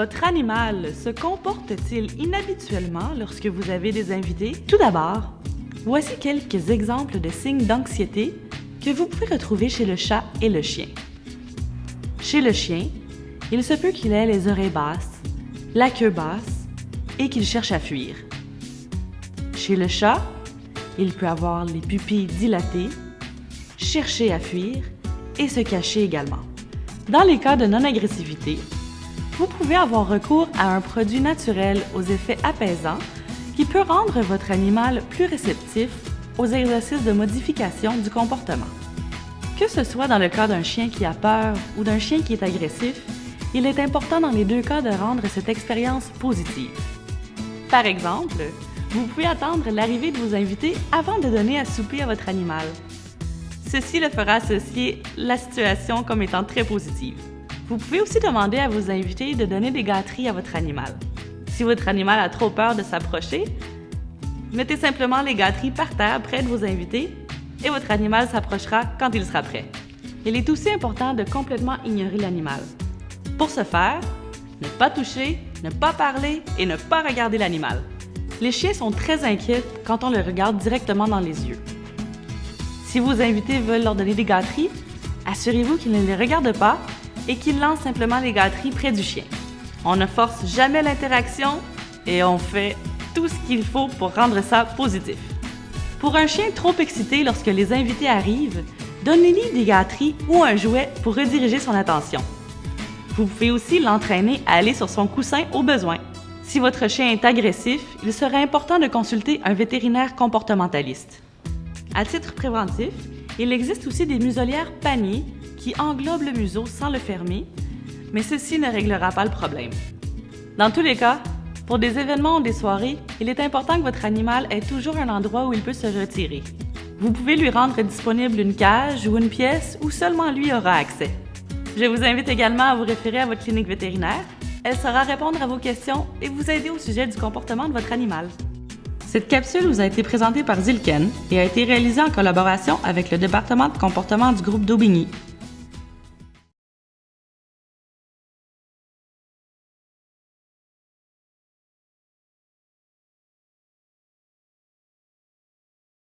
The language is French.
Votre animal se comporte-t-il inhabituellement lorsque vous avez des invités? Tout d'abord, voici quelques exemples de signes d'anxiété que vous pouvez retrouver chez le chat et le chien. Chez le chien, il se peut qu'il ait les oreilles basses, la queue basse et qu'il cherche à fuir. Chez le chat, il peut avoir les pupilles dilatées, chercher à fuir et se cacher également. Dans les cas de non-agressivité, vous pouvez avoir recours à un produit naturel aux effets apaisants qui peut rendre votre animal plus réceptif aux exercices de modification du comportement. Que ce soit dans le cas d'un chien qui a peur ou d'un chien qui est agressif, il est important dans les deux cas de rendre cette expérience positive. Par exemple, vous pouvez attendre l'arrivée de vos invités avant de donner à souper à votre animal. Ceci le fera associer la situation comme étant très positive. Vous pouvez aussi demander à vos invités de donner des gâteries à votre animal. Si votre animal a trop peur de s'approcher, mettez simplement les gâteries par terre près de vos invités et votre animal s'approchera quand il sera prêt. Il est aussi important de complètement ignorer l'animal. Pour ce faire, ne pas toucher, ne pas parler et ne pas regarder l'animal. Les chiens sont très inquiets quand on les regarde directement dans les yeux. Si vos invités veulent leur donner des gâteries, assurez-vous qu'ils ne les regardent pas et qu'ils lancent simplement les gâteries près du chien. On ne force jamais l'interaction et on fait tout ce qu'il faut pour rendre ça positif. Pour un chien trop excité lorsque les invités arrivent, donnez-lui des gâteries ou un jouet pour rediriger son attention. Vous pouvez aussi l'entraîner à aller sur son coussin au besoin. Si votre chien est agressif, il serait important de consulter un vétérinaire comportementaliste. À titre préventif, il existe aussi des muselières paniers qui englobent le museau sans le fermer, mais ceci ne réglera pas le problème. Dans tous les cas, pour des événements ou des soirées, il est important que votre animal ait toujours un endroit où il peut se retirer. Vous pouvez lui rendre disponible une cage ou une pièce où seulement lui aura accès. Je vous invite également à vous référer à votre clinique vétérinaire. Elle saura répondre à vos questions et vous aider au sujet du comportement de votre animal. Cette capsule vous a été présentée par Zilken et a été réalisée en collaboration avec le département de comportement du groupe d'Aubigny.